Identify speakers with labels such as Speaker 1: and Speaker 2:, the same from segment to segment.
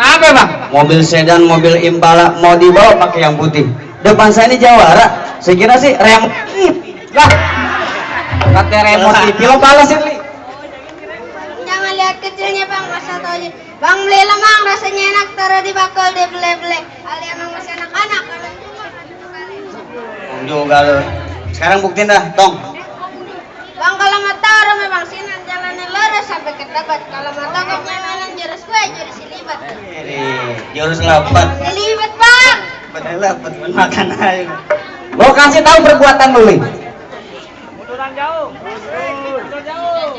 Speaker 1: Kenapa bang?
Speaker 2: Mobil sedan, mobil Impala mau dibawa pakai yang putih. Depan saya ini Jawara. Saya kira sih rem.
Speaker 1: Lah, kata remote TV lo balas ini.
Speaker 3: Jangan lihat kecilnya bang, masa tau aja. Bang beli lemang rasanya enak, taruh di bakul dia bele-bele. Kalian emang masih anak-anak, kalian
Speaker 2: Juga lo. Sekarang buktiin dah, tong.
Speaker 3: Bang kalau mau taruh memang sinan jalannya lurus sampai ke Tebet. Kalau mau tahu mainan jurus gue jurus silibat.
Speaker 2: Jurus lapat.
Speaker 3: Silibat bang.
Speaker 2: Bener lapat makan aja.
Speaker 1: Lo kasih tahu perbuatan lu nih.
Speaker 4: Munduran jauh. Mundur jauh.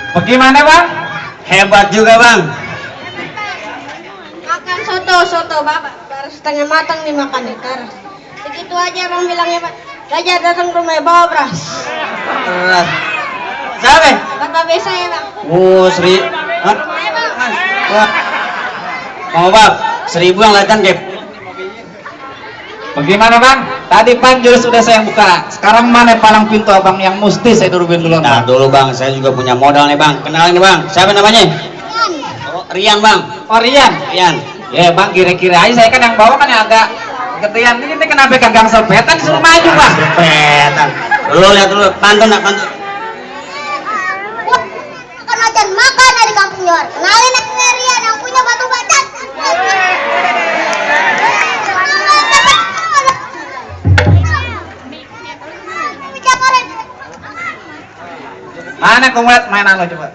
Speaker 1: Bagaimana bang?
Speaker 2: Hebat juga bang.
Speaker 3: Makan soto bapak baru setengah matang dimakan ikan. Begitu aja bang bilangnya pak. Raja datang ke rumah bawa beras.
Speaker 2: Siapa?
Speaker 3: Bapak biasa ya bang.
Speaker 2: Sri. Hah?
Speaker 3: Ayo bang.
Speaker 2: Wah. Mau bang, 1000 yang latihan Gap.
Speaker 1: Bagaimana bang? Tadi pan jurus sudah saya buka. Sekarang mana palang pintu abang yang mesti saya turunin dulu
Speaker 2: Nah
Speaker 1: bang?
Speaker 2: dulu bang, saya juga punya modal nih bang. Kenalin nih bang, siapa namanya? Oh, Rian bang.
Speaker 1: Oh Rian.
Speaker 2: Rian.
Speaker 1: Ya bang, kira-kira aja saya kan yang bawa kan yang agak kegedean ini kenapa gagang sepetan disuruh maju bang?
Speaker 2: Sepetan. Lu lihat dulu, pantun nak pantun.
Speaker 3: Makan aja makan dari kampung luar. Kenalin namanya Rian yang punya batu bacan.
Speaker 1: Mana kau lihat mainan lo coba?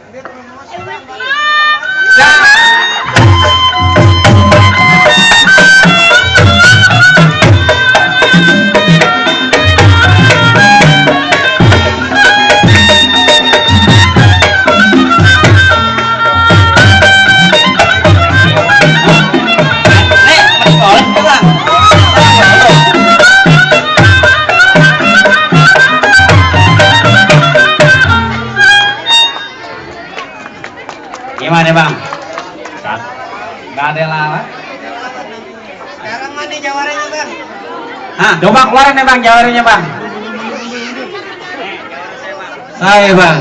Speaker 2: Gimana bang?
Speaker 1: Gak ada lawan.
Speaker 2: Sekarang mana jawarannya bang?
Speaker 1: Hah, coba keluarin nih bang jawabannya bang. Saya bang.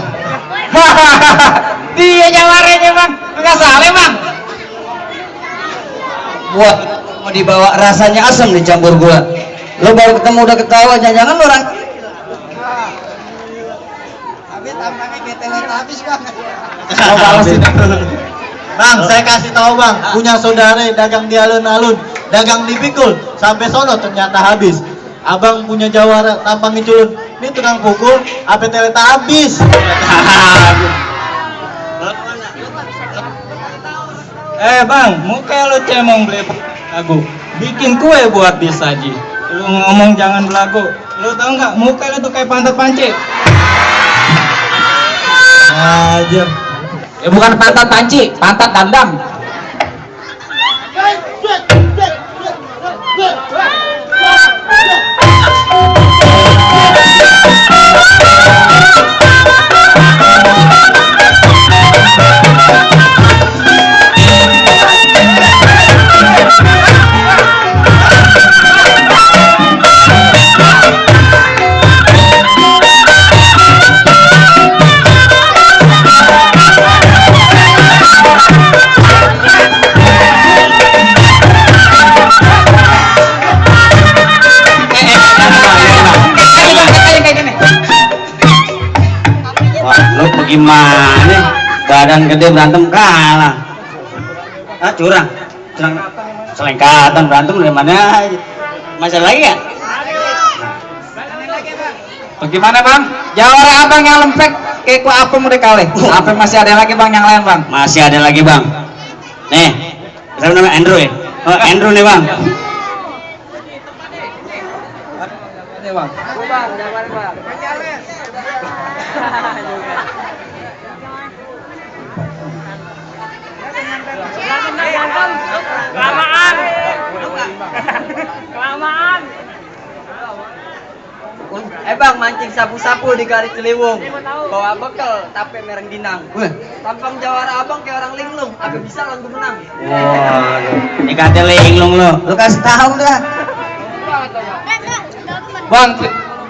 Speaker 1: Dia jawabannya bang. Enggak salah bang.
Speaker 2: Buat mau dibawa rasanya asam dicampur gula. Lo baru ketemu udah ketawa, jangan-jangan lo orang.
Speaker 5: Tapi tampaknya getelet habis bang.
Speaker 1: Mau balesin.
Speaker 5: Bang, saya kasih tahu bang, punya saudara dagang di alun-alun, dagang di Pikul, sampai sono ternyata habis. Abang punya jawara, tampangnya culun. Ini tukang pukul, apa telet habis.
Speaker 4: Bang, muka lu cemong beli lagu. Bikin kue buat disaji. Lu ngomong jangan belagu. Lu tau nggak? Muka lu tuh kayak pantat panci.
Speaker 5: Aja.
Speaker 1: Ya bukan pantat panci, pantat dandang.
Speaker 2: Lu bagaimana? Badan gede berantem kalah. Ah curang, selengkatan berantem dari mana? Masih lagi ya?
Speaker 1: Bagaimana bang? Jawara abang yang lempek kayak ku apa mau dikali? Apa masih ada lagi bang yang lain bang?
Speaker 2: Masih ada lagi bang. Nih, siapa namanya Andrew ya? Oh, Andrew nih bang.
Speaker 1: bang.
Speaker 2: Bang, jawara bang.
Speaker 6: Kelamaan.
Speaker 2: Bang, mancing sapu-sapu di Kali Ciliwung. Bawa bekal, tape mereng dinang. Tampang jawara abang kayak orang linglung. Apa bisa langsung menang? Wah, ini kata linglung lo. Lu kasih tahu dah.
Speaker 1: Bang,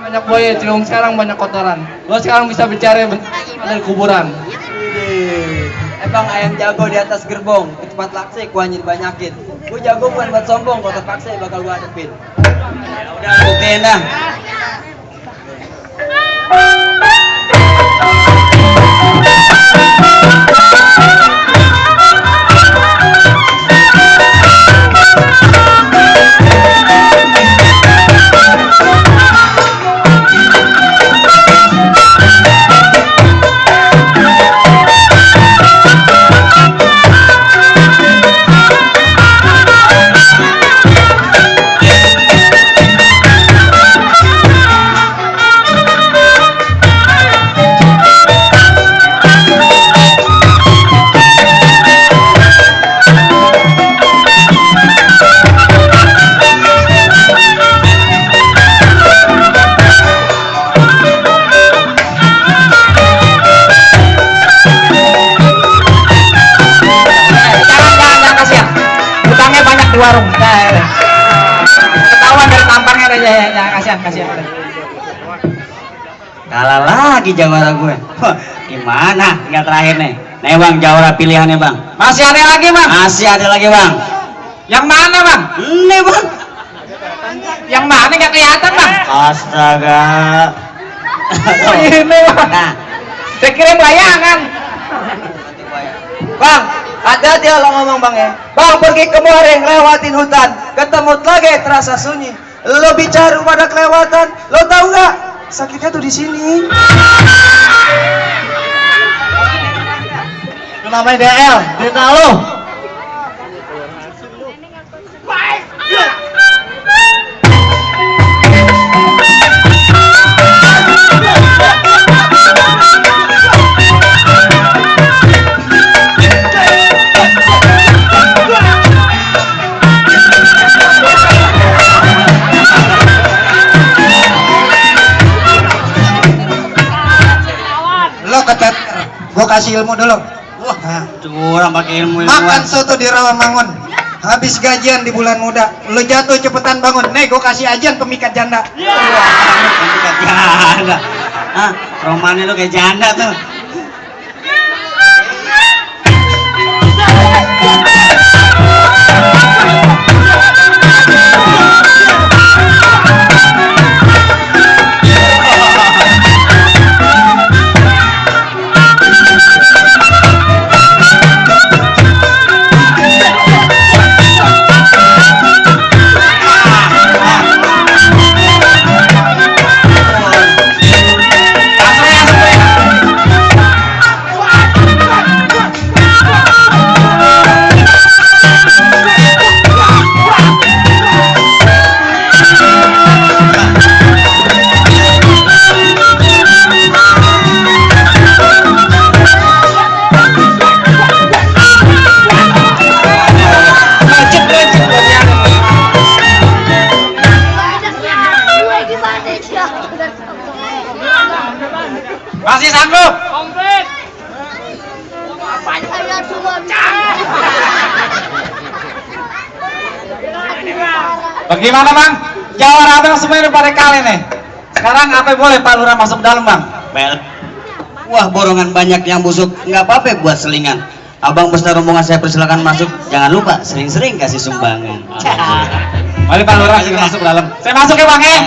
Speaker 1: banyak buaya Ciliwung sekarang banyak kotoran. Lo sekarang bisa bicara dari kuburan.
Speaker 2: Bang, ayam jago di atas gerbong. Ke tempat lakse, kuahnya dibanyakin. Gua jago bukan buat sombong, kalau terpaksa bakal gua hadepin. Udah, buktiin dah.
Speaker 1: Di warung, ketahuan dari tampangnya deh, ya kasihan.
Speaker 2: Kalah lagi jawara gue. Gimana? Tinggal terakhir nih. Nih bang, jawara pilihannya bang.
Speaker 1: Masih ada lagi bang?
Speaker 2: Masih ada lagi bang.
Speaker 1: Yang mana bang?
Speaker 2: Ini bang.
Speaker 1: Yang mana nggak kelihatan bang?
Speaker 2: Astaga.
Speaker 1: Ini bang.
Speaker 2: Nah,
Speaker 1: Saya kirim layangan.
Speaker 2: bang, hati-hati lo ngomong bang ya. Bang pergi ke Muareng lewatin hutan, ketemu lagi terasa sunyi. Lo bicara pada kelewatan, lo tahu nggak? Sakitnya tuh di sini.
Speaker 5: Itu namanya DL, Dita lo.
Speaker 7: Lo ketet, gua kasih ilmu dulu. Nah,
Speaker 2: Curang pakai ilmu
Speaker 7: makan soto di Rawamangun. Habis gajian di bulan muda, lo jatuh cepetan bangun. Nih, gua kasih ajian pemikat janda.
Speaker 2: Pemikat janda. Ah, romannya lo kayak janda tuh.
Speaker 1: Masih sanggup?
Speaker 6: Komplit.
Speaker 3: Ayo semua.
Speaker 1: Bagaimana bang? Jawara abang semuanya pada kali nih. Sekarang apa boleh Pak Lurah masuk dalam bang?
Speaker 2: Bel. Wah, borongan banyak yang busuk. Nggak apa-apa buat selingan. Abang beserta rombongan saya persilakan masuk. Jangan lupa sering-sering kasih sumbangan.
Speaker 1: Mari Pak Lurah kita masuk ke dalam. Saya masuk ya bang ya.